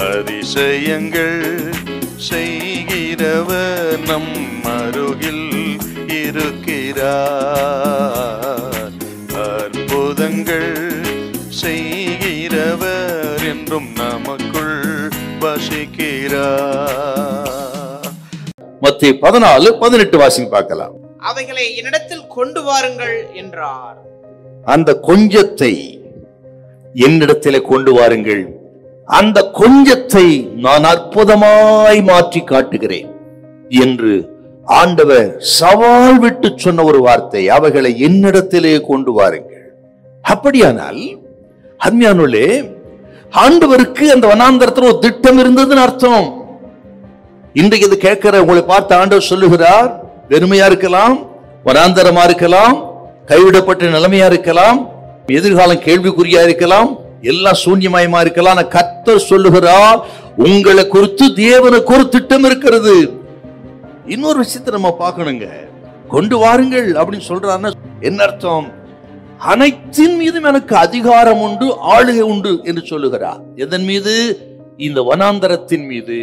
அதிசயங்கள் செய்கிறவர் நம் அருகில் இருக்கிறார். அற்புதங்கள் செய்கிறவர் என்றும் நமக்குள் வசிக்கிறார். மத்தேயு 14:18 வாசிங்க பார்க்கலாம். அவைகளை என்னிடத்தில் கொண்டு வாருங்கள் என்றார். அந்த கொஞ்சத்தை என்னிடத்திலே கொண்டு வாருங்கள், அந்த கொஞ்சத்தை நான் அற்புதமாய் மாற்றி காட்டுகிறேன் என்று ஆண்டவர் சவால் விட்டு சொன்ன ஒரு வார்த்தை. அவைகளை என்னிடத்திலே கொண்டு வாருங்கள். அப்படியானால் அருமையானவர்களே, ஆண்டவருக்கு அந்த வனாந்தரத்தில் ஒரு திட்டம் இருந்ததுன்னு அர்த்தம். இன்றைக்கு இது கேட்கிற உங்களை பார்த்து ஆண்டவர் சொல்லுகிறார், வெறுமையா இருக்கலாம், வனாந்தரமா இருக்கலாம், கைவிடப்பட்ட நிலைமையா இருக்கலாம், எதிர்காலம் கேள்விக்குறியா இருக்கலாம், எல்லாம் சூன்யமயமா இருக்கலாம். கர்த்தர் சொல்லுகிறார், உங்களை குறித்து தேவனுக்கு ஒரு திட்டம் இருக்கிறது. இன்னொரு விஷயத்தை நம்ம பார்க்கணுங்க. கொண்டு வாருங்கள் அப்படின்னு சொல்றாருன்னா என்ன அர்த்தம்? அனைத்தின் மீதும் எனக்கு அதிகாரம் உண்டு, ஆளுகை உண்டு என்று சொல்லுகிறார். எதன் மீது? இந்த வனாந்தரத்தின் மீது,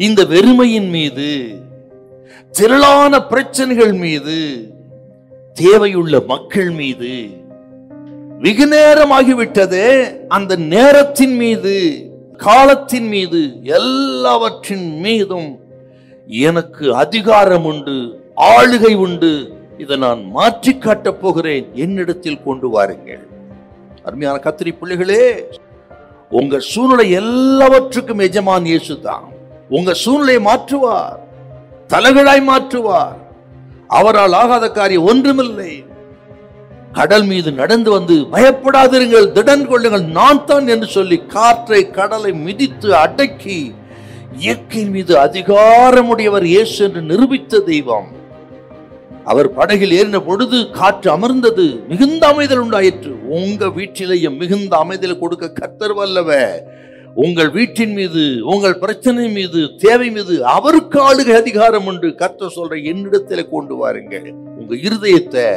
இந்த வெறுமையின் மீது, திரளான பிரச்சனைகள் மீது, தேவையுள்ள மக்கள் மீது, வெகு நேரமாகிவிட்டதே அந்த நேரத்தின் மீது, காலத்தின் மீது, எல்லாவற்றின் மீதும் எனக்கு அதிகாரம் உண்டு, ஆளுகை உண்டு. இதை நான் மாற்றி காட்டப் போகிறேன், என்னிடத்தில் கொண்டு வாருங்கள். அருமையான கர்த்தருடைய பிள்ளைகளே, உங்க சூழ்நிலை எல்லாவற்றுக்கும் எஜமான் இயேசு தான். உங்க சூழ்நிலையை மாற்றுவார், தலைகளாய் மாற்றுவார். அவரால் ஆகாத காரியம் ஒன்றுமில்லை. கடல் மீது நடந்து வந்து பயப்படாதிருங்கள், திடன் கொள்ளுங்கள், நான் தான் என்று சொல்லி காற்றை கடலை மிதித்து அடக்கி இயற்கையின் மீது அதிகாரமுடையவர் இயேசு என்று நிரூபித்த தெய்வம். அவர் படகில் ஏறின பொழுது காற்று அமர்ந்தது, மிகுந்த அமைதல் உண்டாயிற்று. உங்க வீட்டிலேயும் மிகுந்த அமைதல் கொடுக்க கர்த்தர் வல்லவர். உங்கள் வீட்டின் மீது, உங்கள் பிரச்சனை மீது, தேவை மீது அவருக்கு ஆளுகை அதிகாரம் உண்டு. கர்த்தர் சொல்ற, என்னிடத்தில் கொண்டு வாருங்கள். உங்க இருதயத்தை,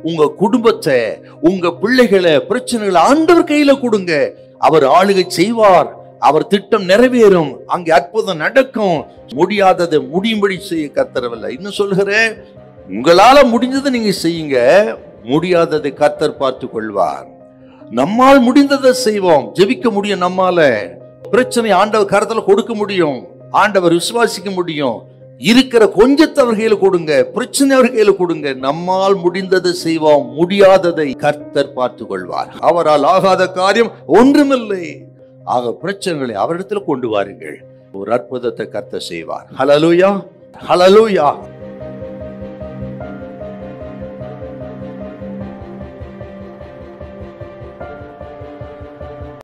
உங்க குடும்பத்தை, உங்க பிள்ளைகளை, பிரச்சனைகளை ஆண்டவர் கையில கொடுங்க. அவர் ஆளுகை செய்வார், அவர் திட்டம் நிறைவேறும், அங்கே அற்புதம் நடக்கும். முடியாததை முடியும்படி செய்ய கர்த்தரவில்லை. இன்னும் சொல்கிறேன், உங்களால முடிஞ்சதை நீங்க செய்யுங்க, முடியாததை கர்த்தர் பார்த்து கொள்வார். நம்மால் முடிந்ததை செய்வோம். ஜெபிக்க முடியும், நம்மால பிரச்சனை ஆண்டவர் கரத்துல கொடுக்க முடியும், ஆண்டவர் விசுவாசிக்க முடியும். இருக்கிற கொஞ்சத்தை அவர் கையில கொடுங்க, பிரச்சனை அவர் கையில கொடுங்க. நம்மால் முடிந்ததை செய்வோம், முடியாததை கர்த்தர் பார்த்து கொள்வார். அவரால் ஆகாத காரியம் ஒன்றுமில்லை. ஆக பிரச்சனைகளை அவரிடத்துல கொண்டு வாருங்கள், ஒரு அற்புதத்தை கர்த்தர் செய்வார். ஹல்லேலூயா, ஹல்லேலூயா.